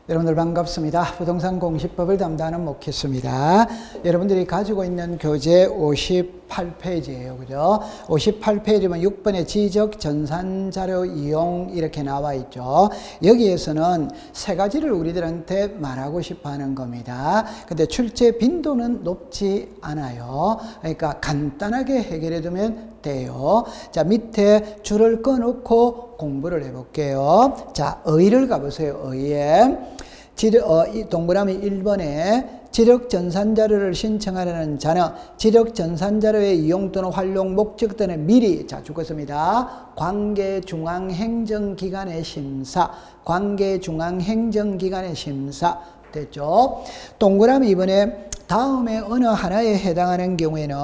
여러분들 반갑습니다. 부동산 공시법을 담당하는 목희수입니다. 여러분들이 가지고 있는 교재 58페이지예요. 그죠? 58페이지면 6번의 지적 전산 자료 이용 이렇게 나와 있죠. 여기에서는 세 가지를 우리들한테 말하고 싶어 하는 겁니다. 근데 출제 빈도는 높지 않아요. 그러니까 간단하게 해결해 두면 돼요. 자, 밑에 줄을 꺼놓고 공부를 해볼게요. 자, 의를 가보세요. 의에 동그라미 1번에 지력전산자료를 신청하려는 자는 지력전산자료의 이용 또는 활용 목적 등을 미리 적었습니다. 관계중앙행정기관의 심사, 관계중앙행정기관의 심사 됐죠? 동그라미 2번에 다음에 어느 하나에 해당하는 경우에는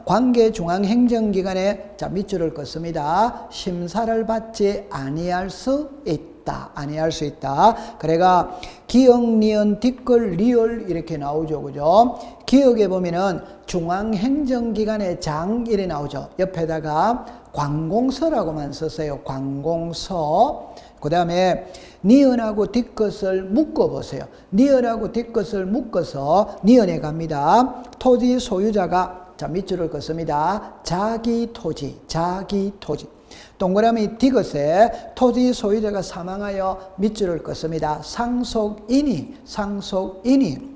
관계중앙행정기관에 밑줄을 긋습니다. 심사를 받지 아니할 수 있다. 아니할 수 있다. 그래가 기역, 니은, 뒷글, 리을 이렇게 나오죠. 그죠? 기역에 보면은 중앙행정기관의 장 이렇게 나오죠. 옆에다가 관공서라고만 썼어요. 관공서. 그 다음에 니은하고 뒷것을 묶어보세요. 니은하고 뒷것을 묶어서 니은에 갑니다. 토지 소유자가 밑줄을 긋습니다. 자기 토지, 자기 토지. 동그라미 뒷것에 토지 소유자가 사망하여 밑줄을 긋습니다. 상속인이, 상속인이.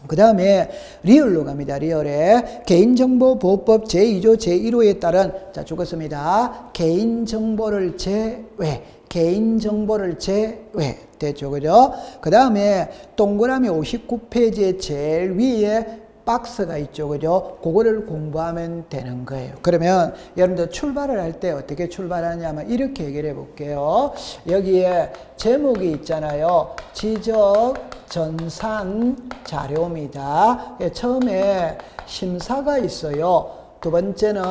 그 다음에 리얼로 갑니다. 리얼에 개인정보보호법 제2조 제1호에 따른 죽었습니다. 개인정보를 제외, 개인정보를 제외 됐죠. 그죠? 그 다음에 동그라미 59페이지의 제일 위에 박스가 있죠. 그죠? 그거를 공부하면 되는 거예요. 그러면 여러분들 출발을 할 때 어떻게 출발하냐면 이렇게 얘기를 해볼게요. 여기에 제목이 있잖아요. 지적 전산 자료입니다. 처음에 심사가 있어요. 두 번째는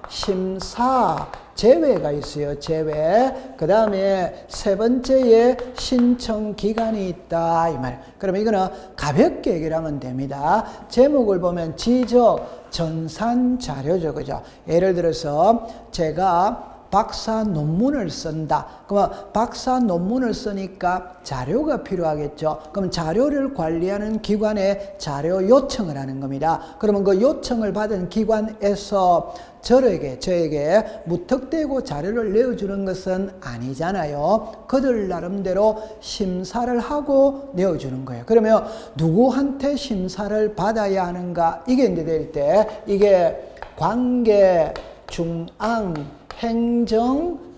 심사 제외가 있어요. 제외. 그 다음에 세 번째에 신청 기간이 있다. 이 말. 그러면 이거는 가볍게 얘기를 하면 됩니다. 제목을 보면 지적 전산 자료죠. 그죠? 예를 들어서 제가 박사 논문을 쓴다. 그러면 박사 논문을 쓰니까 자료가 필요하겠죠. 그럼 자료를 관리하는 기관에 자료 요청을 하는 겁니다. 그러면 그 요청을 받은 기관에서 저에게 무턱대고 자료를 내어주는 것은 아니잖아요. 그들 나름대로 심사를 하고 내어주는 거예요. 그러면 누구한테 심사를 받아야 하는가? 이게 이제 될 때 이게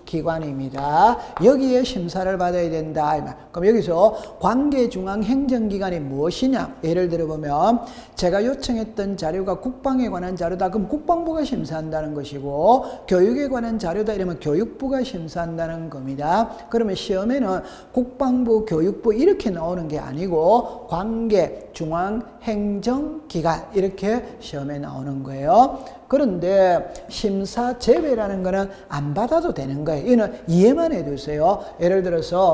관계중앙행정기관입니다. 여기에 심사를 받아야 된다. 그럼 여기서 관계중앙행정기관이 무엇이냐? 예를 들어보면 제가 요청했던 자료가 국방에 관한 자료다. 그럼 국방부가 심사한다는 것이고 교육에 관한 자료다 이러면 교육부가 심사한다는 겁니다. 그러면 시험에는 국방부, 교육부 이렇게 나오는 게 아니고 관계중앙행정기관 이렇게 시험에 나오는 거예요. 그런데 심사 제외라는 거는 안 받아도 되는 거예요. 이거는 이해만 해두세요. 예를 들어서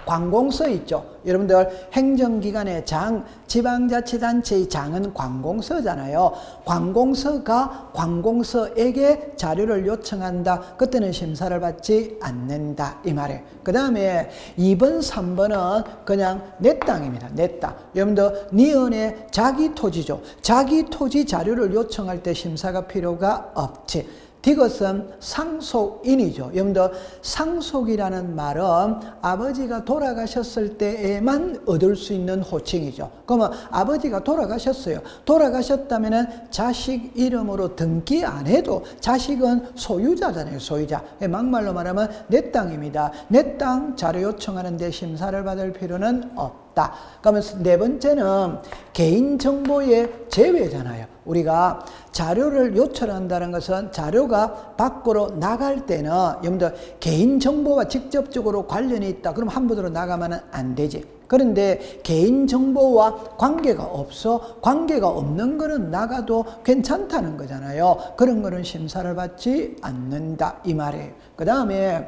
관공서 있죠. 여러분들 행정기관의 장, 지방자치단체의 장은 관공서잖아요. 관공서가 관공서에게 자료를 요청한다. 그때는 심사를 받지 않는다. 이 말이에요. 그 다음에 2번, 3번은 그냥 내 땅입니다. 내 땅. 여러분들 니은의 자기 토지죠. 자기 토지 자료를 요청할 때 심사가 필요가 없지. 이것은 상속인이죠. 여러분들 상속이라는 말은 아버지가 돌아가셨을 때에만 얻을 수 있는 호칭이죠. 그러면 아버지가 돌아가셨어요. 돌아가셨다면 자식 이름으로 등기 안 해도 자식은 소유자잖아요. 소유자. 막말로 말하면 내 땅입니다. 내 땅 자료 요청하는데 심사를 받을 필요는 없다. 그러면 네 번째는 개인정보의 제외잖아요. 우리가 자료를 요청한다는 것은 자료가 밖으로 나갈 때는 여러분들 개인정보와 직접적으로 관련이 있다. 그럼 함부로 나가면 안 되지. 그런데 개인정보와 관계가 없어. 관계가 없는 거는 나가도 괜찮다는 거잖아요. 그런 거는 심사를 받지 않는다. 이 말이에요. 그 다음에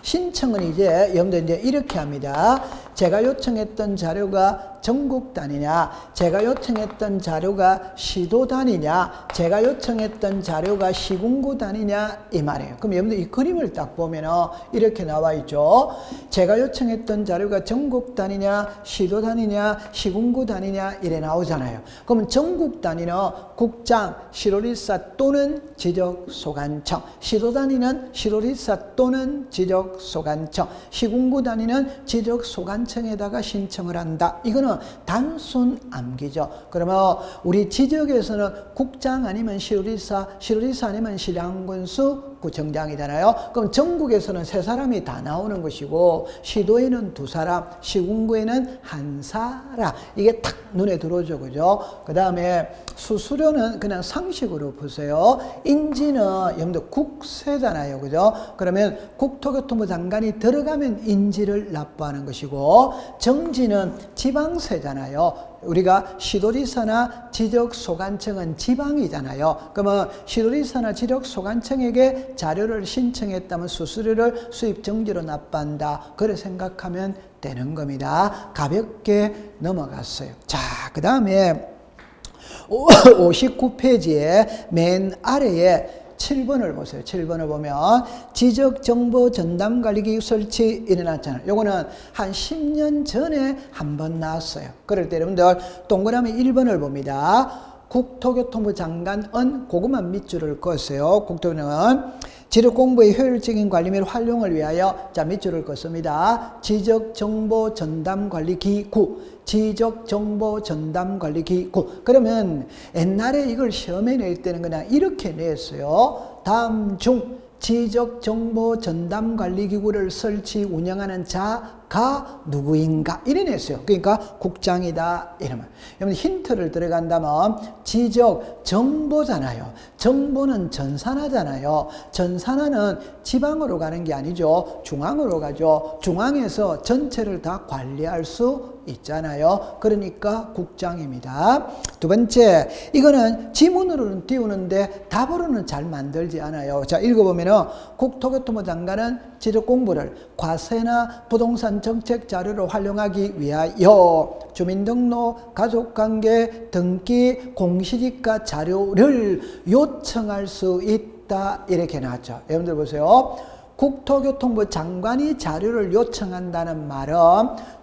신청은 이제 여러분들 이제 이렇게 합니다. 제가 요청했던 자료가 전국 단위냐, 제가 요청했던 자료가 시도 단위냐, 제가 요청했던 자료가 시군구 단위냐 이 말이에요. 그럼 여러분들 이 그림을 딱 보면은 이렇게 나와 있죠. 제가 요청했던 자료가 전국 단위냐, 시도 단위냐, 시군구 단위냐 이래 나오잖아요. 그러면 전국 단위는 국장, 시로리사 또는 지적소관청, 시도 단위는 시로리사 또는 지적소관청, 시군구 단위는 지적소관청에다가 신청을 한다. 이거는 단순 암기죠. 그러면 우리 지적에서는 국장 아니면 시로리사, 시로리사 아니면 시장군수 구청장이잖아요. 그럼 전국에서는 3사람이 다 나오는 것이고 시도에는 2사람, 시군구에는 1사람. 이게 딱 눈에 들어오죠. 그죠? 그 다음에 수수료는 그냥 상식으로 보세요. 인지는 여러분들 국세잖아요. 그죠? 그러면 국토교통부 장관이 들어가면 인지를 납부하는 것이고 정지는 지방세잖아요. 우리가 시도지사나 지적소관청은 지방이잖아요. 그러면 시도지사나 지적소관청에게 자료를 신청했다면 수수료를 수입정지로 납부한다. 그래 생각하면 되는 겁니다. 가볍게 넘어갔어요. 자, 그 다음에 59페이지에 맨 아래에 7번을 보세요. 7번을 보면 지적정보전담관리기구 설치 일어났잖아요. 요거는 한 10년 전에 한 번 나왔어요. 그럴 때 여러분들 동그라미 1번을 봅니다. 국토교통부 장관은 고구마 밑줄을 그었어요. 국토부는 지적공부의 효율적인 관리 및 활용을 위하여 자 밑줄을 긋습니다. 지적정보전담관리기구, 지적정보전담관리기구. 그러면 옛날에 이걸 시험에 낼 때는 그냥 이렇게 냈어요. 다음 중 지적정보전담관리기구를 설치 운영하는 자가 누구인가 이래 냈어요. 그러니까 국장이다 이러면. 여러분 힌트를 들어간다면 지적정보잖아요. 정보는 전산하잖아요. 전산하는 지방으로 가는 게 아니죠. 중앙으로 가죠. 중앙에서 전체를 다 관리할 수 있잖아요. 그러니까 국장입니다. 두 번째, 이거는 지문으로는 띄우는데 답으로는 잘 만들지 않아요. 자, 읽어보면은 국토교통부 장관은 지적공부를 과세나 부동산 정책 자료로 활용하기 위하여 주민등록, 가족관계, 등기, 공시지가 자료를 요청할 수 있다. 이렇게 나왔죠. 여러분들 보세요. 국토교통부 장관이 자료를 요청한다는 말은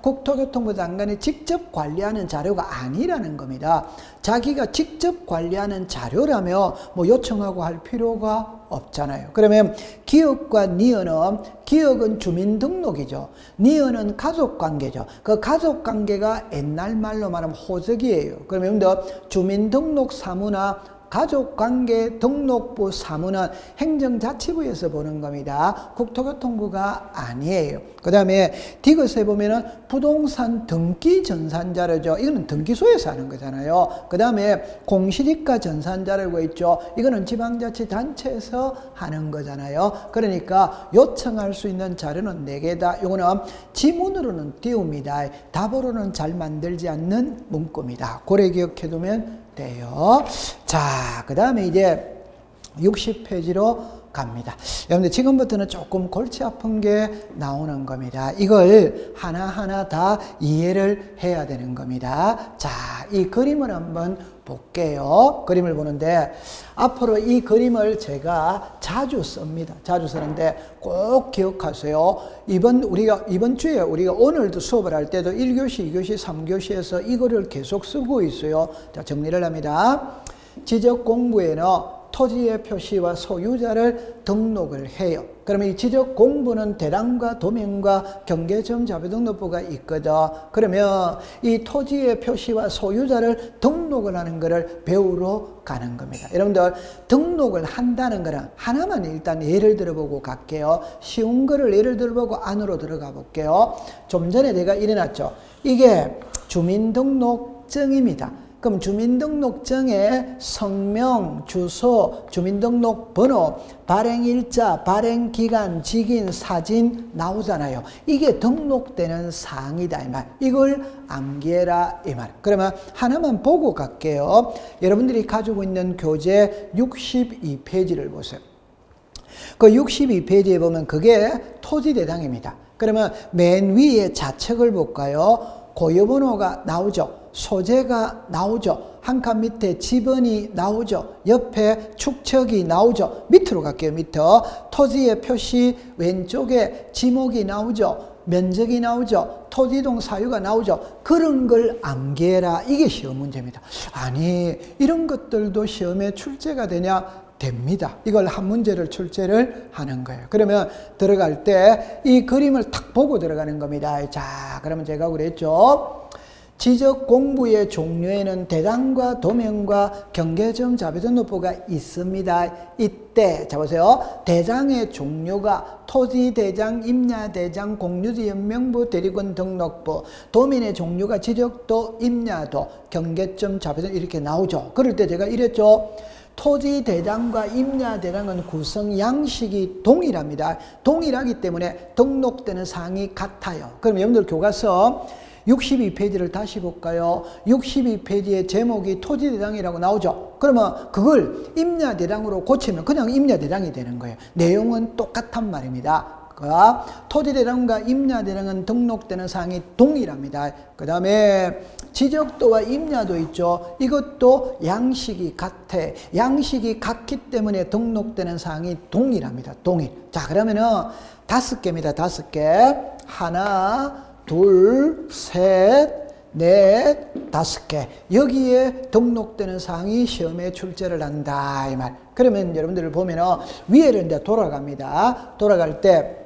국토교통부 장관이 직접 관리하는 자료가 아니라는 겁니다. 자기가 직접 관리하는 자료라면 뭐 요청하고 할 필요가 없잖아요. 그러면 기억과 니은은 기억은 주민등록이죠. 니은은 가족관계죠. 그 가족관계가 옛날 말로 말하면 호적이에요. 그러면 주민등록 사무나 가족관계 등록부 사무는 행정자치부에서 보는 겁니다. 국토교통부가 아니에요. 그 다음에 디귿에 보면은 부동산 등기 전산자료죠. 이거는 등기소에서 하는 거잖아요. 그 다음에 공시지가 전산자료가 있죠. 이거는 지방자치단체에서 하는 거잖아요. 그러니까 요청할 수 있는 자료는 4개다. 이거는 지문으로는 띄웁니다. 답으로는 잘 만들지 않는 문구입니다. 고래 기억해 두면 돼요. 자, 그 다음에 이제 60페이지로 갑니다. 여러분들 지금부터는 조금 골치 아픈 게 나오는 겁니다. 이걸 하나하나 다 이해를 해야 되는 겁니다. 자, 이 그림을 한번 볼게요. 그림을 보는데 앞으로 이 그림을 제가 자주 씁니다. 자주 쓰는데 꼭 기억하세요. 이번 주에 우리가 오늘도 수업을 할 때도 1교시, 2교시, 3교시에서 이거를 계속 쓰고 있어요. 자, 정리를 합니다. 지적공부에는 토지의 표시와 소유자를 등록을 해요. 그러면 이 지적공부는 대람과 도면과 경계점 자료등록부가 있거든. 그러면 이 토지의 표시와 소유자를 등록을 하는 것을 배우러 가는 겁니다. 여러분들 등록을 한다는 거는 하나만 일단 예를 들어보고 갈게요. 쉬운 거를 예를 들어보고 안으로 들어가 볼게요. 좀 전에 내가 이래놨죠. 이게 주민등록증입니다. 그럼 주민등록증에 성명, 주소, 주민등록번호, 발행일자, 발행기간, 직인, 사진 나오잖아요. 이게 등록되는 사항이다 이 말. 이걸 암기해라 이 말. 그러면 하나만 보고 갈게요. 여러분들이 가지고 있는 교재 62페이지를 보세요. 그 62페이지에 보면 그게 토지 대장입니다. 그러면 맨 위에 좌측을 볼까요? 고유번호가 나오죠. 소재가 나오죠. 한 칸 밑에 지번이 나오죠. 옆에 축척이 나오죠. 밑으로 갈게요. 밑으로. 토지의 표시 왼쪽에 지목이 나오죠. 면적이 나오죠. 토지이동 사유가 나오죠. 그런 걸 암기해라. 이게 시험 문제입니다. 아니, 이런 것들도 시험에 출제가 되냐? 됩니다. 이걸 한 문제를 출제를 하는 거예요. 그러면 들어갈 때 이 그림을 탁 보고 들어가는 겁니다. 자, 그러면 제가 그랬죠. 지적 공부의 종류에는 대장과 도면과 경계점 자비등록부가 있습니다. 이때 자 보세요. 대장의 종류가 토지대장, 임야대장, 공유지 연명부, 대리권 등록부. 도면의 종류가 지적도, 임야도, 경계점 자비등록 이렇게 나오죠. 그럴 때 제가 이랬죠. 토지대장과 임야대장은 구성 양식이 동일합니다. 동일하기 때문에 등록되는 사항이 같아요. 그럼 여러분들 교과서 62페이지를 다시 볼까요? 62페이지의 제목이 토지대장이라고 나오죠. 그러면 그걸 임야대장으로 고치면 그냥 임야대장이 되는 거예요. 내용은 똑같단 말입니다. 토지대장과 임야대장은 등록되는 사항이 동일합니다. 그 다음에 지적도와 임야도 있죠. 이것도 양식이 같아. 양식이 같기 때문에 등록되는 사항이 동일합니다. 동일. 자, 그러면은 5개입니다. 5개. 하나, 둘, 셋, 넷, 5개. 여기에 등록되는 사항이 시험에 출제를 한다. 이 말. 그러면 여러분들 보면은 위에를 이제 돌아갑니다. 돌아갈 때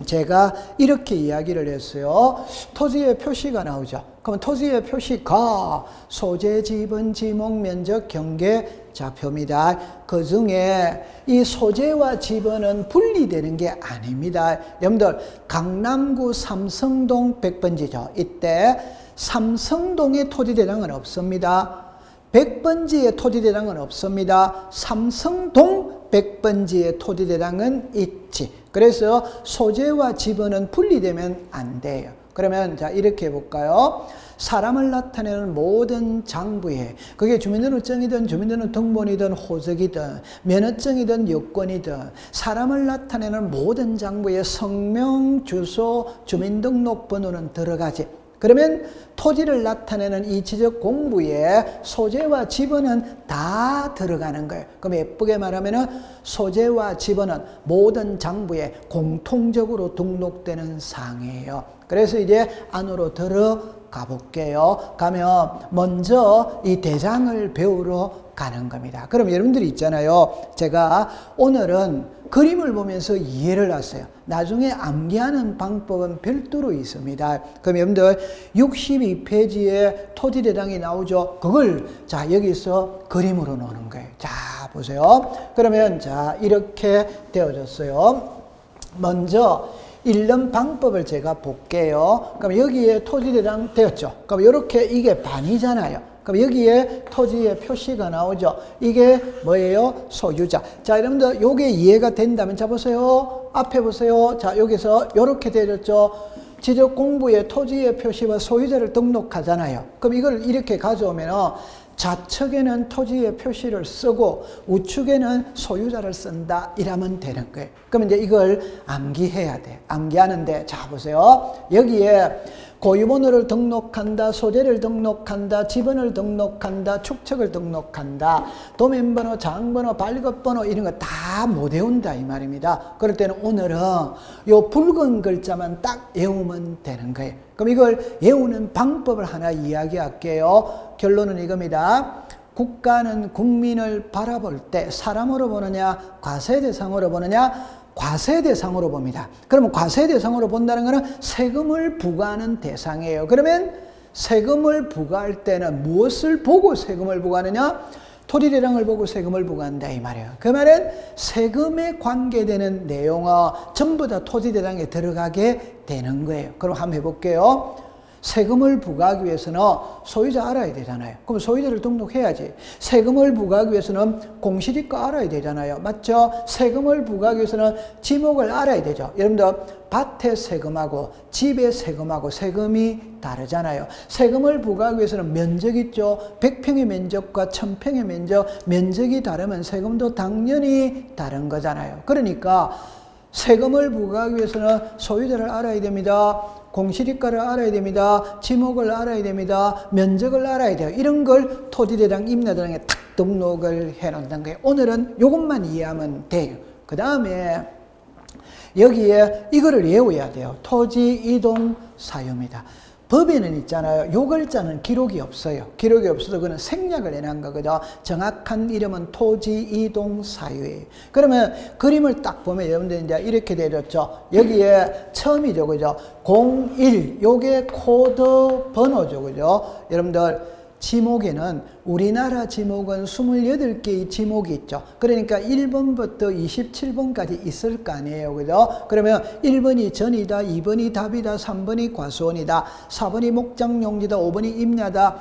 제가 이렇게 이야기를 했어요. 토지의 표시가 나오죠. 그러면 토지의 표시가 소재, 지번, 지목, 면적, 경계, 좌표입니다. 그 중에 이 소재와 지번은 분리되는 게 아닙니다. 여러분들 강남구 삼성동 100번지죠. 이때 삼성동의 토지대장은 없습니다. 100번지의 토지대장은 없습니다. 삼성동 100번지의 토지대장은 있지. 그래서 소재와 지번은 분리되면 안 돼요. 그러면 자 이렇게 해볼까요? 사람을 나타내는 모든 장부에 그게 주민등록증이든 주민등록등본이든 호적이든 면허증이든 여권이든 사람을 나타내는 모든 장부에 성명, 주소, 주민등록번호는 들어가지. 그러면 토지를 나타내는 이 지적 공부에 소재와 지번은 다 들어가는 거예요. 그럼 예쁘게 말하면은 소재와 지번은 모든 장부에 공통적으로 등록되는 사항이에요. 그래서 이제 안으로 들어가 볼게요. 가면 먼저 이 대장을 배우러 가는 겁니다. 그럼 여러분들이 있잖아요. 제가 오늘은 그림을 보면서 이해를 했어요. 나중에 암기하는 방법은 별도로 있습니다. 그럼 여러분들 62페이지에 토지대장이 나오죠. 그걸 자 여기서 그림으로 놓는 거예요. 자 보세요. 그러면 자 이렇게 되어졌어요. 먼저 읽는 방법을 제가 볼게요. 그럼 여기에 토지대장 되었죠. 그럼 이렇게 이게 반이잖아요. 그럼 여기에 토지의 표시가 나오죠. 이게 뭐예요? 소유자. 자, 여러분들 요게 이해가 된다면 자 보세요. 앞에 보세요. 자, 여기서 요렇게 되었죠. 지적 공부에 토지의 표시와 소유자를 등록하잖아요. 그럼 이걸 이렇게 가져오면 좌측에는 토지의 표시를 쓰고 우측에는 소유자를 쓴다 이러면 되는 거예요. 그럼 이제 이걸 암기해야 돼. 암기하는데 자 보세요. 여기에 고유번호를 등록한다, 소재를 등록한다, 지번을 등록한다, 축척을 등록한다, 도면번호, 장번호, 발급번호 이런 거 다 못 외운다 이 말입니다. 그럴 때는 오늘은 요 붉은 글자만 딱 외우면 되는 거예요. 그럼 이걸 외우는 방법을 하나 이야기할게요. 결론은 이겁니다. 국가는 국민을 바라볼 때 사람으로 보느냐, 과세대상으로 보느냐, 과세대상으로 봅니다. 그러면 과세대상으로 본다는 것은 세금을 부과하는 대상이에요. 그러면 세금을 부과할 때는 무엇을 보고 세금을 부과하느냐? 토지대장을 보고 세금을 부과한다 이 말이에요. 그 말은 세금에 관계되는 내용은 전부 다 토지대장에 들어가게 되는 거예요. 그럼 한번 해볼게요. 세금을 부과하기 위해서는 소유자 알아야 되잖아요. 그럼 소유자를 등록해야지. 세금을 부과하기 위해서는 공시지가 알아야 되잖아요. 맞죠? 세금을 부과하기 위해서는 지목을 알아야 되죠. 여러분들 밭의 세금하고 집의 세금하고 세금이 다르잖아요. 세금을 부과하기 위해서는 면적 있죠. 100평의 면적과 1000평의 면적, 면적이 다르면 세금도 당연히 다른 거잖아요. 그러니까 세금을 부과하기 위해서는 소유자를 알아야 됩니다. 공시지가를 알아야 됩니다. 지목을 알아야 됩니다. 면적을 알아야 돼요. 이런 걸 토지대장, 임야대장에 딱 등록을 해놓는 거예요. 오늘은 이것만 이해하면 돼요. 그 다음에 여기에 이거를 외워야 돼요. 토지 이동 사유입니다. 법에는 있잖아요. 요 글자는 기록이 없어요. 기록이 없어도 그는 생략을 해놓은 거거든요. 정확한 이름은 토지 이동 사유예요. 그러면 그림을 딱 보면 여러분들 이제 이렇게 되었죠. 여기에 처음이죠. 그죠? 01. 요게 코드 번호죠. 그죠? 여러분들 지목에는 우리나라 지목은 28개의 지목이 있죠. 그러니까 1번부터 27번까지 있을 거 아니에요. 그죠? 그러면 1번이 전이다, 2번이 답이다, 3번이 과수원이다, 4번이 목장용지다, 5번이 임야다.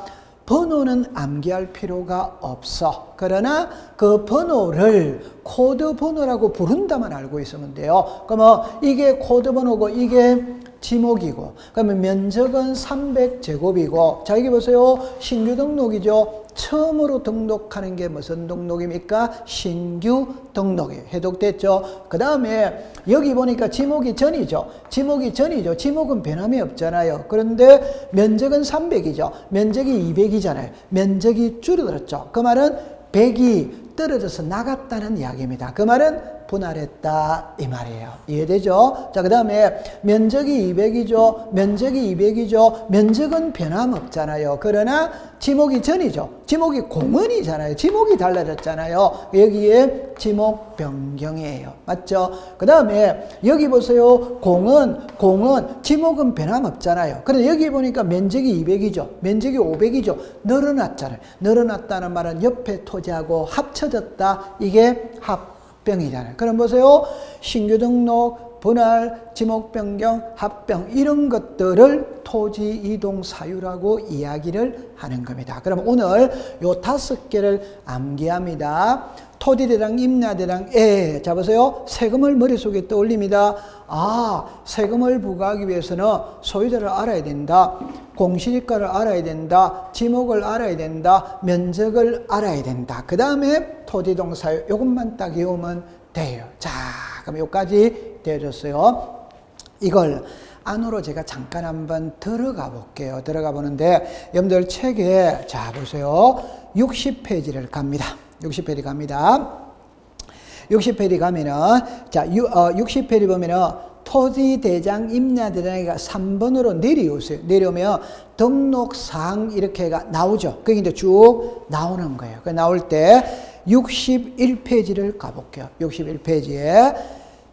번호는 암기할 필요가 없어. 그러나 그 번호를 코드 번호라고 부른다만 알고 있으면 돼요. 그러면 이게 코드 번호고 이게 지목이고, 그러면 면적은 300제곱이고, 자, 여기 보세요. 신규 등록이죠. 처음으로 등록하는 게 무슨 등록입니까? 신규 등록이에요. 해독됐죠? 그 다음에 여기 보니까 지목이 전이죠. 지목이 전이죠. 지목은 변함이 없잖아요. 그런데 면적은 300이죠. 면적이 200이잖아요. 면적이 줄어들었죠. 그 말은 100이 떨어져서 나갔다는 이야기입니다. 그 말은 분할했다 이 말이에요. 이해되죠? 자, 그 다음에 면적이 200이죠. 면적이 200이죠. 면적은 변함없잖아요. 그러나 지목이 전이죠. 지목이 공원이잖아요. 지목이 달라졌잖아요. 여기에 지목 변경이에요. 맞죠? 그 다음에 여기 보세요. 공원, 지목은 변함없잖아요. 그런데 여기 보니까 면적이 200이죠. 면적이 500이죠. 늘어났잖아요. 늘어났다는 말은 옆에 토지하고 합쳐졌다. 이게 합병이잖아요. 그럼 보세요. 신규 등록, 분할, 지목 변경, 합병 이런 것들을 토지 이동 사유라고 이야기를 하는 겁니다. 그럼 오늘 요 5개를 암기합니다. 토지대장, 임야대장, 자 보세요. 세금을 머릿속에 떠올립니다. 아, 세금을 부과하기 위해서는 소유자를 알아야 된다. 공시지가를 알아야 된다. 지목을 알아야 된다. 면적을 알아야 된다. 그 다음에 토지이동 사유 이것만 딱 외우면 돼요. 자, 그럼 여기까지 되어졌어요. 이걸 안으로 제가 잠깐 한번 들어가 볼게요. 들어가 보는데 여러분들 책에 자 보세요. 60페이지를 갑니다. 60페이지 갑니다. 60페이지 가면은 자 60페이지 보면은 토지대장, 임야대장이가 3번으로 내려오세요. 내려오면 등록사항 이렇게가 나오죠. 그게 이제 쭉 나오는 거예요. 그 나올 때 61페이지를 가볼게요. 61페이지에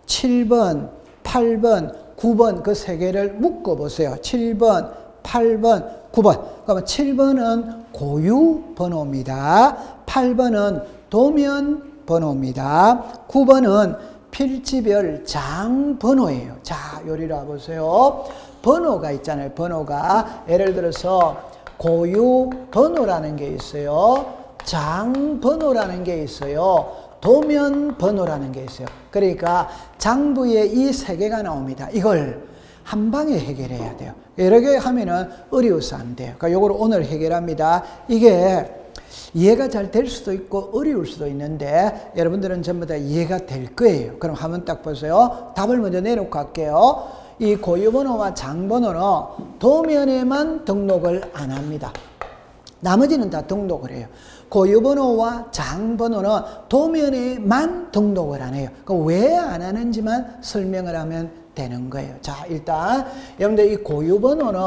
7번, 8번, 9번 그 세 개를 묶어보세요. 7번, 8번, 9번. 그러면 7번은 고유 번호입니다. 8번은 도면 번호입니다. 9번은 필지별 장 번호예요. 자, 요리로 와보세요. 번호가 있잖아요. 번호가 예를 들어서 고유 번호라는 게 있어요. 장 번호라는 게 있어요. 도면 번호라는 게 있어요. 그러니까 장부에 이 세 개가 나옵니다. 이걸 한 방에 해결해야 돼요. 여러 개 하면은 어려워서 안 돼요. 그러니까 요걸 오늘 해결합니다. 이게 이해가 잘 될 수도 있고 어려울 수도 있는데 여러분들은 전부 다 이해가 될 거예요. 그럼 한번 딱 보세요. 답을 먼저 내놓고 갈게요. 이 고유번호와 장번호는 도면에만 등록을 안 합니다. 나머지는 다 등록을 해요. 고유번호와 장번호는 도면에만 등록을 안 해요. 왜 안 하는지만 설명을 하면 되는 거예요. 자, 일단 여러분들 이 고유번호는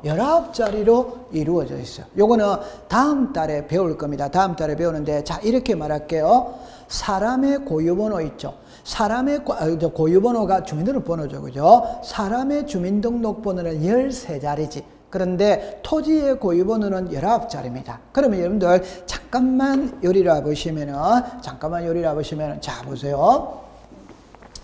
19자리로 이루어져 있어요. 요거는 다음 달에 배울 겁니다. 다음 달에 배우는데 자, 이렇게 말할게요. 사람의 고유번호 있죠. 사람의 고유번호가 주민등록번호죠. 그죠? 사람의 주민등록번호는 13자리지. 그런데 토지의 고유번호는 19자리입니다. 그러면 여러분들 잠깐만 요리를 와보시면은 자, 보세요.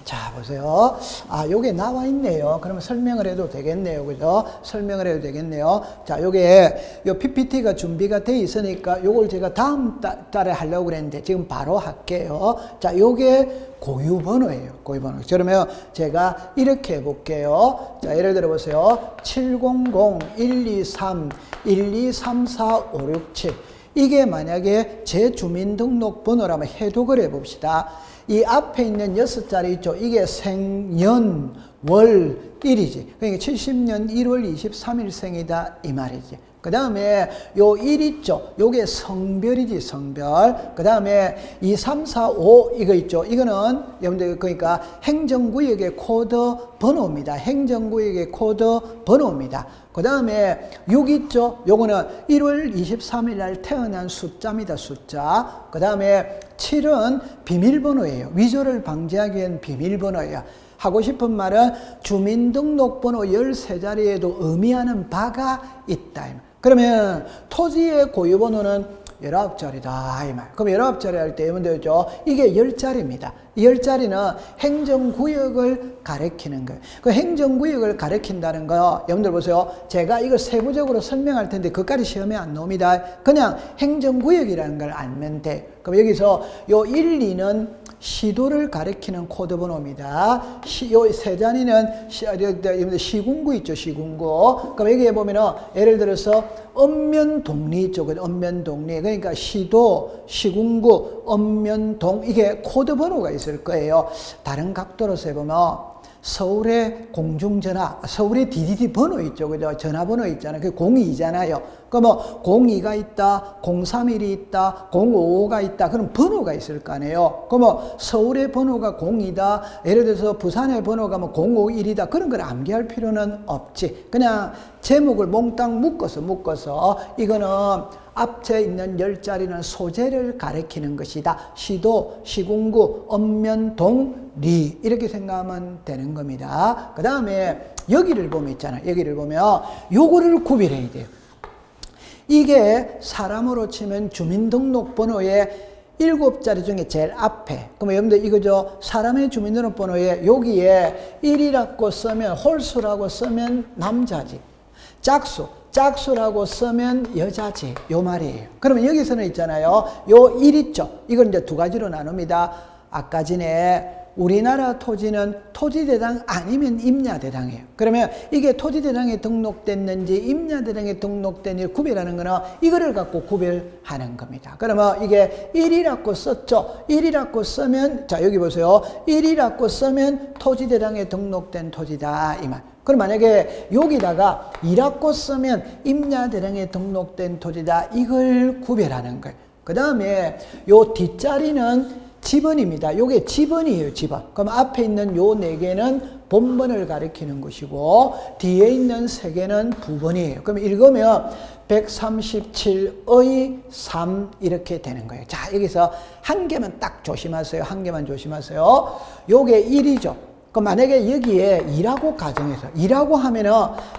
자, 보세요. 아, 요게 나와 있네요. 그러면 설명을 해도 되겠네요. 그죠? 설명을 해도 되겠네요. 자, 요게, 요 PPT가 준비가 돼 있으니까 요걸 제가 다음 달에 하려고 그랬는데 지금 바로 할게요. 자, 요게 고유번호예요. 고유번호. 그러면 제가 이렇게 해볼게요. 자, 예를 들어 보세요. 700-123-1234-567. 이게 만약에 제 주민등록번호라면 해독을 해봅시다. 이 앞에 있는 6자리 있죠. 이게 생년, 월, 일이지. 그러니까 70년 1월 23일 생이다 이 말이지. 그 다음에 요 1 있죠. 요게 성별이지, 성별. 그 다음에 2, 3, 4, 5 이거 있죠. 이거는 여러분들 그러니까 행정구역의 코드 번호입니다. 행정구역의 코드 번호입니다. 그 다음에 6 있죠. 요거는 1월 23일 날 태어난 숫자입니다. 숫자. 그 다음에 7은 비밀번호예요. 위조를 방지하기 위한 비밀번호예요. 하고 싶은 말은 주민등록번호 13자리에도 의미하는 바가 있다. 그러면 토지의 고유번호는 19자리다 이 말. 그럼 19자리 할 때 여러분들죠. 이게 10자리입니다. 이 10자리는 행정구역을 가리키는 거예요. 그 행정구역을 가리킨다는 거 여러분들 보세요. 제가 이걸 세부적으로 설명할 텐데 그까지 시험에 안 나옵니다. 그냥 행정구역이라는 걸 알면 돼. 그럼 여기서 요 1, 2는 시도를 가리키는 코드 번호입니다. 요 세 자리는 시군구 있죠, 시군구. 그럼 여기에 보면은 예를 들어서 읍면동리 있죠, 읍면동리. 그러니까 시도, 시군구, 읍면동 이게 코드 번호가 있을 거예요. 다른 각도로서 해보면 서울의 공중전화, 서울의 DDD 번호 있죠, 그죠? 전화번호 있잖아요. 그게 02잖아요. 그럼 02가 있다, 031이 있다, 055가 있다. 그럼 번호가 있을 거 아니에요. 그럼 서울의 번호가 02다. 예를 들어서 부산의 번호가 051이다. 그런 걸 암기할 필요는 없지. 그냥 제목을 몽땅 묶어서 이거는 앞에 있는 10자리는 소재를 가리키는 것이다. 시도, 시군구, 읍면, 리 이렇게 생각하면 되는 겁니다. 그 다음에 여기를 보면 있잖아요. 여기를 보면 요거를 구별해야 돼요. 이게 사람으로 치면 주민등록번호의 7자리 중에 제일 앞에. 그러면 여러분들 이거죠. 사람의 주민등록번호에 여기에 1이라고 쓰면 홀수라고 쓰면 남자지. 짝수라고 쓰면 여자지. 요 말이에요. 그러면 여기서는 있잖아요. 요 1 있죠. 이걸 이제 두 가지로 나눕니다. 아까 전에 우리나라 토지는 토지대당 아니면 임야대당이에요. 그러면 이게 토지대당에 등록됐는지 임야대당에 등록된지 구별하는 거는 이거를 갖고 구별하는 겁니다. 그러면 이게 1이라고 썼죠. 1이라고 쓰면 자 여기 보세요. 1이라고 쓰면 토지대당에 등록된 토지다 이 말. 그럼 만약에 여기다가 2라고 쓰면 임야대당에 등록된 토지다 이걸 구별하는 거예요. 그 다음에 요 뒷자리는 지번입니다. 요게 지번이에요, 지번. 그럼 앞에 있는 요 4개는 본번을 가리키는 것이고 뒤에 있는 3개는 부번이에요. 그럼 읽으면 137의 3 이렇게 되는 거예요. 자, 여기서 한 개만 딱 조심하세요. 한 개만 조심하세요. 요게 1이죠. 그럼 만약에 여기에 2라고 가정해서 2라고 하면은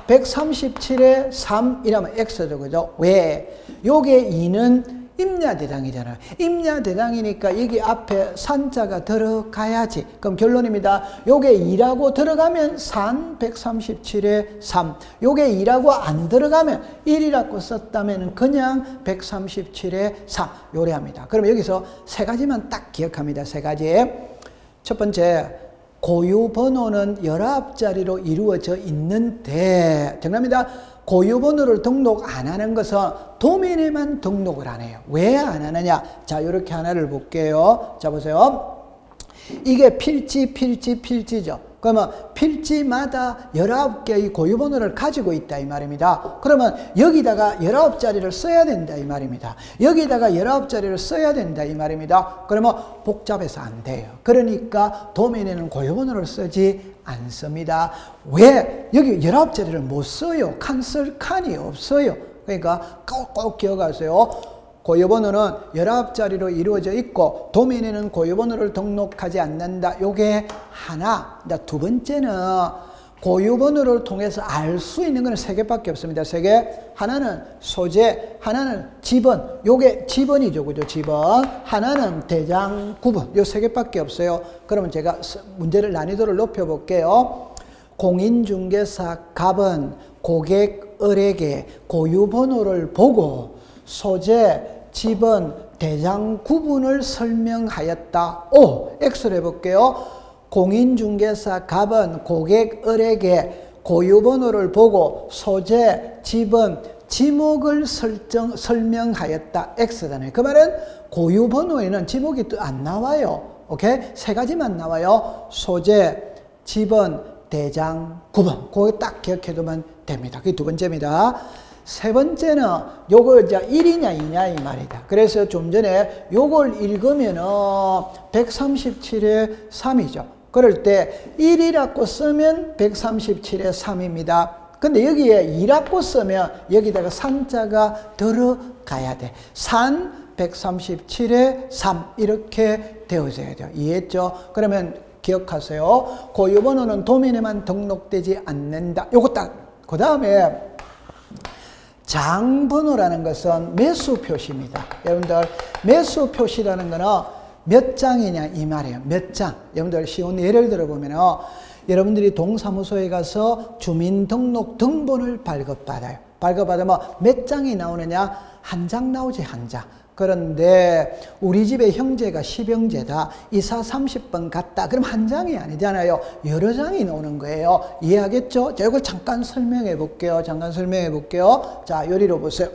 137에 3이라면 X죠, 그죠? 왜? 요게 2는 임야대당이잖아요. 임야대당이니까 여기 앞에 산자가 들어가야지. 그럼 결론입니다. 요게 2라고 들어가면 산 137에 3. 요게 2라고 안 들어가면 1이라고 썼다면 그냥 137에 3. 요래합니다. 그럼 여기서 세 가지만 딱 기억합니다. 세 가지. 첫 번째, 고유번호는 19자리로 이루어져 있는데 정답입니다. 고유번호를 등록 안 하는 것은 도면에만 등록을 안 해요. 왜 안 하느냐? 자, 이렇게 하나를 볼게요. 자, 보세요. 이게 필지죠. 그러면 필지마다 19개의 고유번호를 가지고 있다 이 말입니다. 그러면 여기다가 19자리를 써야 된다 이 말입니다. 여기다가 19자리를 써야 된다 이 말입니다. 그러면 복잡해서 안 돼요. 그러니까 도면에는 고유번호를 쓰지 않습니다. 왜? 여기 19자리를 못 써요. 칸이 없어요. 그러니까 꼭 기억하세요. 고유번호는 19자리로 이루어져 있고 도면에는 고유번호를 등록하지 않는다. 요게 하나. 두 번째는 고유번호를 통해서 알 수 있는 것은 3개밖에 없습니다. 3개. 하나는 소재, 하나는 지번. 요게 지번이죠. 그죠? 지번. 하나는 대장, 구번. 요 3개밖에 없어요. 그러면 제가 문제를 난이도를 높여볼게요. 공인중개사 갑은 고객을에게 고유번호를 보고 소재, 지번, 대장 구분을 설명하였다. 오, X를 해볼게요. 공인중개사 갑은 고객을에게 고유번호를 보고 소재, 지번, 지목을 설명하였다. X잖아요. 그 말은 고유번호에는 지목이 또 안 나와요. 오케이? 세 가지만 나와요. 소재, 지번, 대장, 구번. 그거 딱 기억해두면 됩니다. 그게 두 번째입니다. 세 번째는 요걸 이제 1이냐 2냐 이 말이다. 그래서 좀 전에 요걸 읽으면은 137의 3이죠. 그럴 때 1이라고 쓰면 137의 3입니다. 근데 여기에 2라고 쓰면 여기다가 산자가 들어가야 돼. 산 137의 3 이렇게 되어져야 돼요. 이해했죠? 그러면 기억하세요. 고유번호는 도면에만 등록되지 않는다. 요거 딱. 그 다음에 장번호라는 것은 매수 표시입니다. 여러분들 매수 표시라는 거는 몇 장이냐 이 말이에요. 몇 장. 여러분들 쉬운 예를 들어보면 여러분들이 동사무소에 가서 주민등록 등본을 발급받아요. 발급받으면 몇 장이 나오느냐? 한 장 나오지, 한 장. 그런데 우리 집에 형제가 10형제다. 이사 30번 갔다. 그럼 한 장이 아니잖아요. 여러 장이 나오는 거예요. 이해하겠죠? 자, 이걸 잠깐 설명해 볼게요. 잠깐 설명해 볼게요. 자, 요리로 보세요.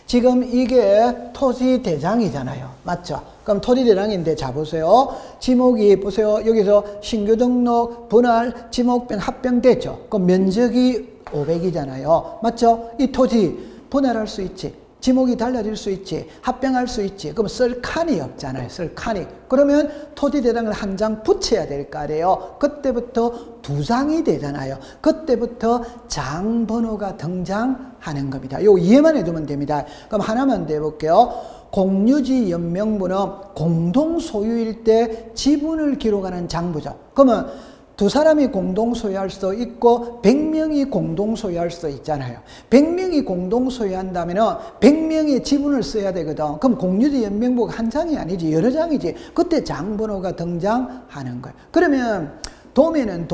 지금 이게 토지 대장이잖아요. 맞죠? 그럼 토지 대장인데 자 보세요. 지목이 보세요. 여기서 신규 등록, 분할, 지목변, 합병 됐죠? 그럼 면적이 500이잖아요. 맞죠? 이 토지 분할할 수 있지. 지목이 달라질 수 있지. 합병할 수 있지. 그럼 쓸 칸이 없잖아요. 쓸 칸이. 그러면 토지 대장을 한 장 붙여야 될 거 아니에요. 그때부터 두 장이 되잖아요. 그때부터 장번호가 등장하는 겁니다. 요 이해만 해두면 됩니다. 그럼 하나만 더 해볼게요. 공유지 연명부는 공동 소유일 때 지분을 기록하는 장부죠. 그러면 두 사람이 공동 소유할 수도 있고 100명이 공동 소유할 수도 있잖아요. 100명이 공동 소유한다면 100명의 지분을 써야 되거든. 그럼 공유지 연명부가 한 장이 아니지 여러 장이지. 그때 장번호가 등장하는 거예요. 그러면 도면은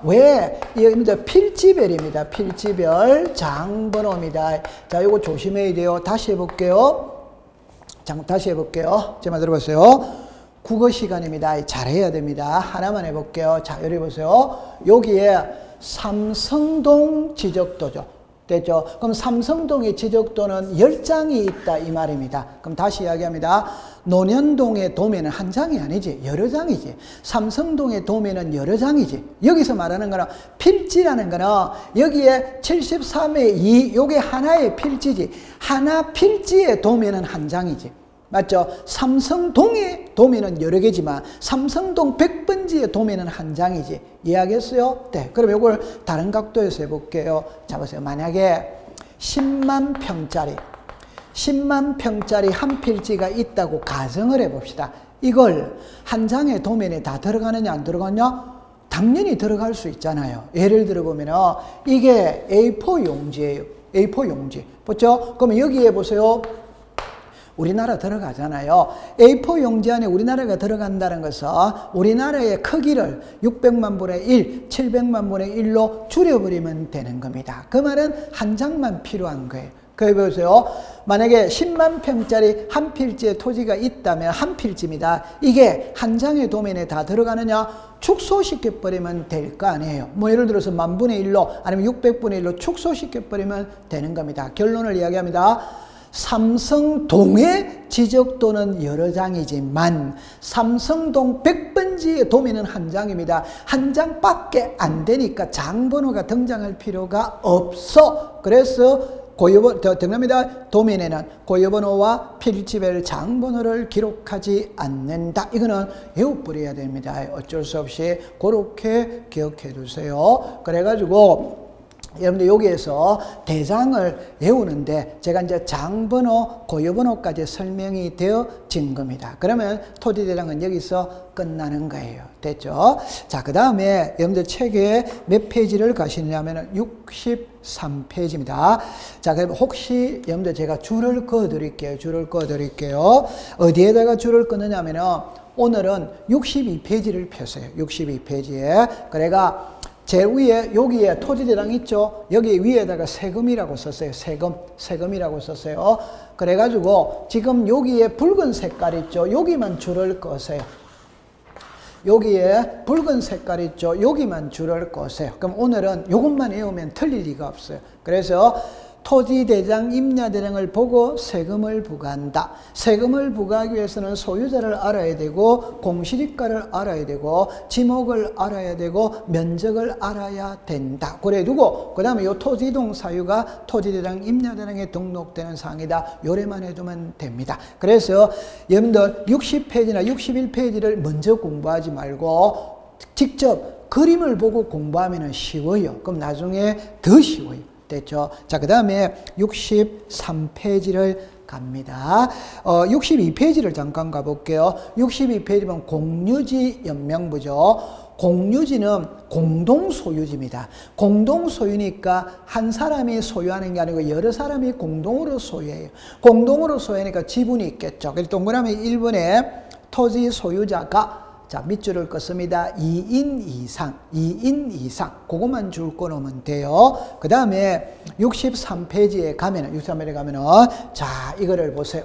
왜 필지별입니다. 필지별 장번호입니다. 자, 이거 조심해야 돼요. 다시 해볼게요. 다시 해볼게요. 제 말 들어보세요. 국어 시간입니다. 잘해야 됩니다. 하나만 해볼게요. 자, 여기 보세요. 여기에 삼성동 지적도죠. 됐죠? 그럼 삼성동의 지적도는 10장이 있다 이 말입니다. 그럼 다시 이야기합니다. 논현동의 도면은 한 장이 아니지 여러 장이지. 삼성동의 도면은 여러 장이지. 여기서 말하는 거는 필지라는 거는 여기에 73의 2 요게 하나의 필지지. 하나 필지의 도면은 한 장이지. 맞죠? 삼성동의 도면은 여러 개지만 삼성동 100번지의 도면은 한 장이지. 이해하겠어요? 네. 그럼 이걸 다른 각도에서 해볼게요. 자, 보세요. 만약에 10만 평짜리 한 필지가 있다고 가정을 해봅시다. 이걸 한 장의 도면에 다 들어가느냐 안 들어가냐? 당연히 들어갈 수 있잖아요. 예를 들어보면 이게 A4 용지예요. A4 용지. 보죠? 그러면 여기에 보세요. 우리나라 들어가잖아요. A4 용지 안에 우리나라가 들어간다는 것은 우리나라의 크기를 600만 분의 1, 700만 분의 1로 줄여버리면 되는 겁니다. 그 말은 한 장만 필요한 거예요. 그래 보세요. 만약에 10만 평짜리 한 필지의 토지가 있다면 한 필지입니다. 이게 한 장의 도면에 다 들어가느냐? 축소시켜버리면 될 거 아니에요. 뭐 예를 들어서 10,000분의 1로 아니면 600분의 1로 축소시켜버리면 되는 겁니다. 결론을 이야기합니다. 삼성동의 지적도는 여러 장이지만 삼성동 100번지의 도면은 한 장입니다. 한 장밖에 안 되니까 장번호가 등장할 필요가 없어. 그래서 도면에는 고유번호와 필지별 장번호를 기록하지 않는다. 이거는 외워버려야 됩니다. 어쩔 수 없이 그렇게 기억해 두세요. 그래가지고 여러분들 여기에서 대장을 외우는데 제가 이제 장번호, 고유번호까지 설명이 되어진 겁니다. 그러면 토지대장은 여기서 끝나는 거예요. 됐죠? 자, 그 다음에 여러분들 책에 몇 페이지를 가시냐면 63페이지입니다. 자, 그럼 혹시 여러분들 제가 줄을 그어 드릴게요. 줄을 그어 드릴게요. 어디에다가 줄을 끊느냐면은 오늘은 62페이지를 펴세요. 62페이지에. 그래가 제일 위에 여기에 토지대장 있죠? 여기 위에다가 세금이라고 썼어요. 세금이라고 썼어요. 그래가지고 지금 여기에 붉은 색깔 있죠? 여기만 줄을 꺼세요. 여기에 붉은 색깔 있죠? 여기만 줄을 꺼세요. 그럼 오늘은 이것만 외우면 틀릴 리가 없어요. 그래서 토지대장, 임야대장을 보고 세금을 부과한다. 세금을 부과하기 위해서는 소유자를 알아야 되고 공시지가를 알아야 되고 지목을 알아야 되고 면적을 알아야 된다. 그래 두고 그 다음에 이 토지이동 사유가 토지대장, 임야대장에 등록되는 사항이다. 요래만 해두면 됩니다. 그래서 여러분들 60페이지나 61페이지를 먼저 공부하지 말고 직접 그림을 보고 공부하면 쉬워요. 그럼 나중에 더 쉬워요. 됐죠? 자, 그 다음에 63페이지를 갑니다. 62페이지를 잠깐 가볼게요. 62페이지는 공유지 연명부죠. 공유지는 공동소유지입니다. 공동소유니까 한 사람이 소유하는 게 아니고 여러 사람이 공동으로 소유해요. 공동으로 소유하니까 지분이 있겠죠. 그래서 동그라미 1번에 토지 소유자가 자, 밑줄을 긋습니다. 2인 이상, 2인 이상. 그것만 줄 거놓으면 돼요. 그 다음에 63페이지에 가면은, 자, 이거를 보세요.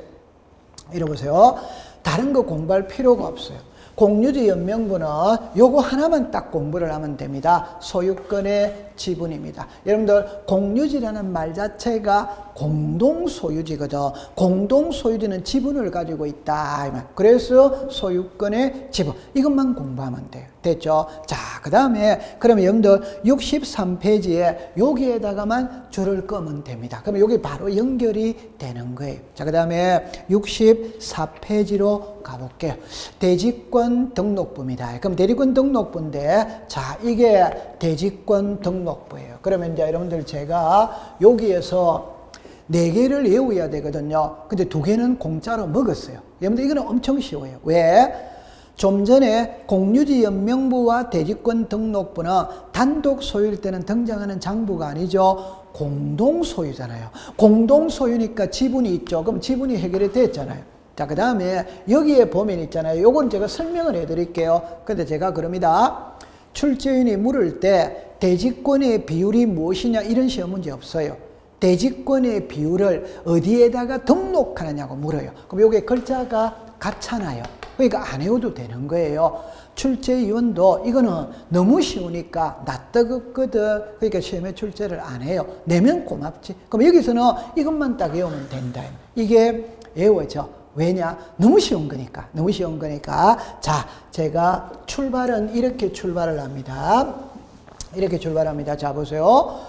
이러 보세요. 다른 거 공부할 필요가 없어요. 공유지 연명부는 요거 하나만 딱 공부를 하면 됩니다. 소유권의 지분입니다. 여러분들 공유지라는 말 자체가 공동소유지거든. 공동소유지는 지분을 가지고 있다. 그래서 소유권의 지분. 이것만 공부하면 돼요. 됐죠? 자, 그 다음에 그러면 여러분들 63페이지에 여기에다가만 줄을 끄면 됩니다. 그러면 여기 바로 연결이 되는 거예요. 자, 그 다음에 64페이지로 가볼게요. 대지권 등록부입니다. 그럼 대지권 등록부인데, 자, 이게 대지권 등록부예요. 그러면 이제 여러분들 제가 여기에서 4개를 외워야 되거든요. 근데 2개는 공짜로 먹었어요. 여러분들 이거는 엄청 쉬워요. 왜? 좀 전에 공유지 연명부와 대지권 등록부는 단독 소유일 때는 등장하는 장부가 아니죠. 공동소유잖아요. 공동소유니까 지분이 있죠. 그럼 지분이 해결이 됐잖아요. 자, 그 다음에 여기에 보면 있잖아요. 요건 제가 설명을 해드릴게요. 근데 제가 그럽니다. 출제인이 물을 때 대지권의 비율이 무엇이냐 이런 시험 문제 없어요. 대지권의 비율을 어디에다가 등록하느냐고 물어요. 그럼 요게 글자가 같잖아요. 그러니까 안 외워도 되는 거예요. 출제위원도 이거는 너무 쉬우니까 낯뜨겁거든. 그러니까 시험에 출제를 안 해요. 내면 고맙지. 그럼 여기서는 이것만 딱 외우면 된다. 이게 외워져. 왜냐? 너무 쉬운 거니까. 너무 쉬운 거니까. 자, 제가 출발은 이렇게 출발을 합니다. 이렇게 출발합니다. 자, 보세요.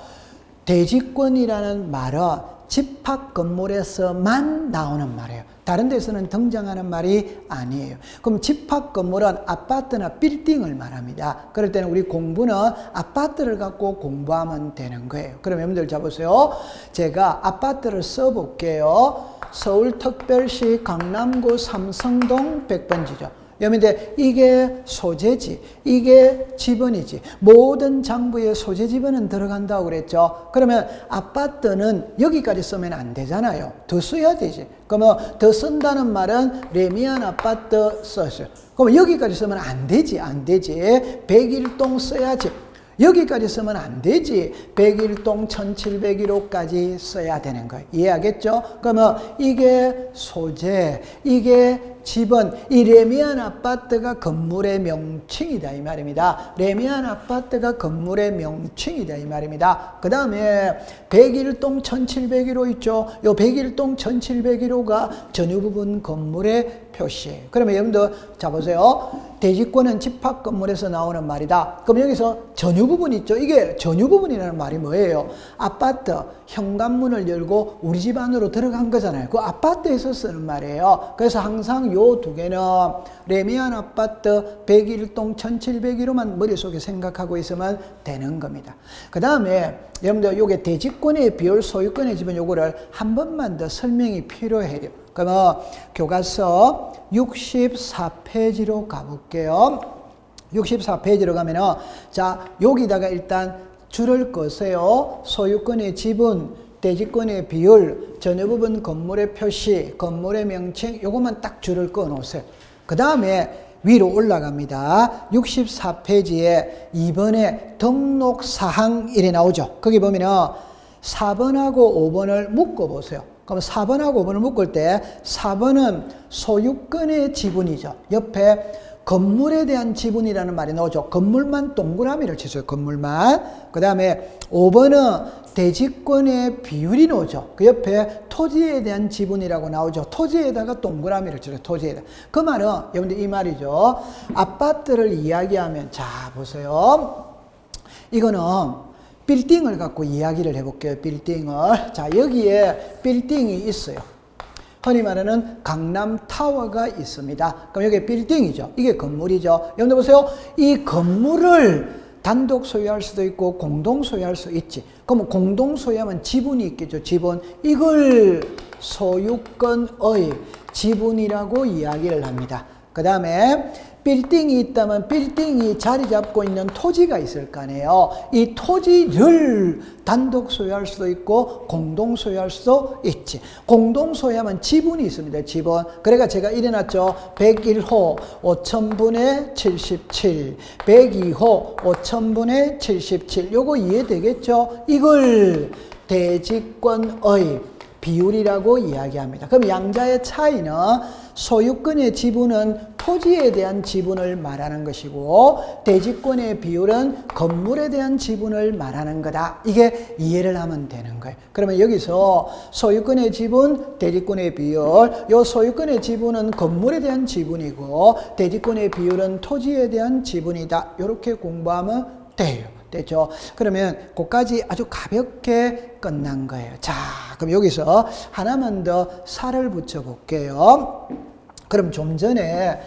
대지권이라는 말은 집합 건물에서만 나오는 말이에요. 다른 데서는 등장하는 말이 아니에요. 그럼 집합 건물은 아파트나 빌딩을 말합니다. 그럴 때는 우리 공부는 아파트를 갖고 공부하면 되는 거예요. 그럼 여러분들 잡으세요. 제가 아파트를 써볼게요. 서울특별시 강남구 삼성동 100번지죠. 여러분들 이게 소재지, 이게 지번이지. 모든 장부에 소재 지번은 들어간다고 그랬죠. 그러면 아파트는 여기까지 쓰면 안 되잖아요. 더 써야 되지. 그러면 더 쓴다는 말은 레미안 아파트 썼어요. 그러면 여기까지 쓰면 안 되지. 안 되지. 101동 써야지. 여기까지 쓰면 안 되지. 101동 1701호까지 써야 되는 거예요. 이해하겠죠? 그러면 이게 소재, 이게 집은 이 레미안 아파트가 건물의 명칭이다 이 말입니다. 레미안 아파트가 건물의 명칭이다 이 말입니다. 그 다음에 101동 1701호 있죠. 요 101동 1701호가 전유 부분 건물의 표시예요. 그러면 여러분들 자 보세요. 대지권은 집합 건물에서 나오는 말이다. 그럼 여기서 전유 부분 있죠. 이게 전유 부분이라는 말이 뭐예요? 아파트 현관문을 열고 우리 집 안으로 들어간 거잖아요. 그 아파트에서 쓰는 말이에요. 그래서 항상 요 두 개는 레미안 아파트 101동 1701호만 머릿속에 생각하고 있으면 되는 겁니다. 그 다음에 여러분들 요게 대지권의 비율 소유권의 지분 요거를 한 번만 더 설명이 필요해요. 그러면 교과서 64페이지로 가볼게요. 64페이지로 가면은 자 여기다가 일단 줄을 거세요. 소유권의 지분, 대지권의 비율, 전유 부분 건물의 표시, 건물의 명칭 요것만 딱 줄을 꺼 놓으세요. 그 다음에 위로 올라갑니다. 64페이지에 2번에 등록사항 이래 나오죠. 거기 보면은 4번하고 5번을 묶어 보세요. 그럼 4번하고 5번을 묶을 때 4번은 소유권의 지분이죠. 옆에 건물에 대한 지분이라는 말이 나오죠. 건물만 동그라미를 치세요. 건물만. 그 다음에 5번은 대지권의 비율이 나오죠. 그 옆에 토지에 대한 지분이라고 나오죠. 토지에다가 동그라미를 치세요. 토지에다. 그 말은 여러분들 이 말이죠. 아파트를 이야기하면 자 보세요. 이거는 빌딩을 갖고 이야기를 해볼게요. 빌딩을. 자 여기에 빌딩이 있어요. 흔히 말하는 강남타워가 있습니다. 그럼 여기 빌딩이죠. 이게 건물이죠. 여러분들 보세요. 이 건물을 단독 소유할 수도 있고 공동 소유할 수 있지. 그럼 공동 소유하면 지분이 있겠죠. 지분. 이걸 소유권의 지분이라고 이야기를 합니다. 그 다음에 빌딩이 있다면 빌딩이 자리 잡고 있는 토지가 있을 거 아니에요. 이 토지를 단독 소유할 수도 있고 공동 소유할 수도 있지. 공동 소유하면 지분이 있습니다. 지분. 그러니까 제가 이래놨죠. 101호 5000분의 77, 102호 5000분의 77. 요거 이해되겠죠? 이걸 대지권의 비율이라고 이야기합니다. 그럼 양자의 차이는 소유권의 지분은 토지에 대한 지분을 말하는 것이고 대지권의 비율은 건물에 대한 지분을 말하는 거다. 이게 이해를 하면 되는 거예요. 그러면 여기서 소유권의 지분, 대지권의 비율, 요 소유권의 지분은 건물에 대한 지분이고 대지권의 비율은 토지에 대한 지분이다. 이렇게 공부하면 돼요. 됐죠? 그러면 그까지 아주 가볍게 끝난 거예요. 자, 그럼 여기서 하나만 더 살을 붙여 볼게요. 그럼 좀 전에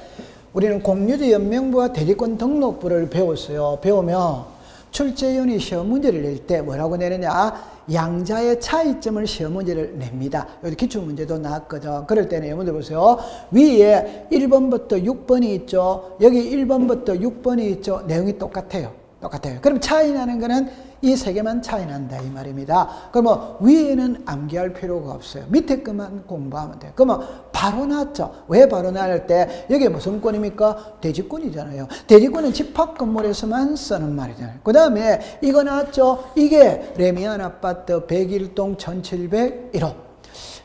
우리는 공유지연명부와 대리권 등록부를 배웠어요. 배우면 출제위원이 시험 문제를 낼 때 뭐라고 내느냐? 양자의 차이점을 시험 문제를 냅니다. 여기 기출문제도 나왔거든. 그럴 때는 여러분들 보세요. 위에 1번부터 6번이 있죠. 여기 1번부터 6번이 있죠. 내용이 똑같아요. 똑같아요. 그럼 차이 나는 거는 이 세 개만 차이 난다 이 말입니다. 그러면 위에는 암기할 필요가 없어요. 밑에 것만 공부하면 돼요. 그러면 바로 나왔죠. 왜 바로 나올 때 여기 무슨 권입니까? 대지권이잖아요. 대지권은 집합 건물에서만 쓰는 말이잖아요. 그 다음에 이거 나왔죠. 이게 레미안 아파트 101동 1701호.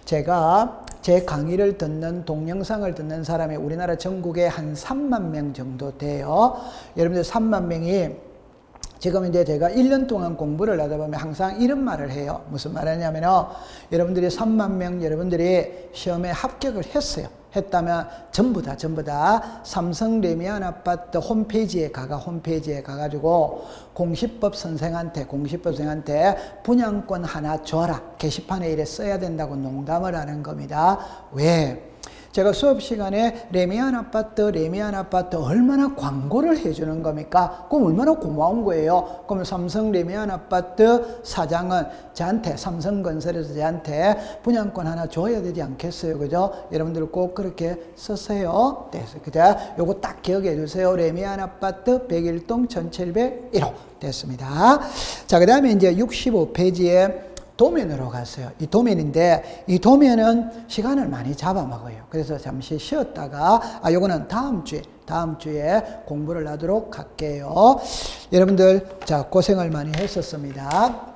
제가 제 강의를 듣는 동영상을 듣는 사람이 우리나라 전국에 한 3만 명 정도 돼요. 여러분들 3만 명이 지금 이제 제가 1년 동안 공부를 하다 보면 항상 이런 말을 해요. 무슨 말 하냐면요. 여러분들이 3만 명 여러분들이 시험에 합격을 했어요. 했다면 전부 다 삼성 레미안 아파트 홈페이지에 가가지고 공시법 선생한테 분양권 하나 줘라. 게시판에 이래 써야 된다고 농담을 하는 겁니다. 왜? 제가 수업 시간에 레미안 아파트 얼마나 광고를 해주는 겁니까? 그럼 얼마나 고마운 거예요. 그럼 삼성 레미안 아파트 사장은 저한테, 삼성건설에서 저한테 분양권 하나 줘야 되지 않겠어요? 그죠? 여러분들 꼭 그렇게 쓰세요. 됐어요. 그죠? 요거 딱 기억해 주세요. 레미안 아파트 101동 1701호. 됐습니다. 자, 그 다음에 이제 65페이지에 도면으로 갔어요. 이 도면인데 이 도면은 시간을 많이 잡아먹어요. 그래서 잠시 쉬었다가 요거는 다음 주에 공부를 하도록 할게요. 여러분들 자 고생을 많이 했었습니다.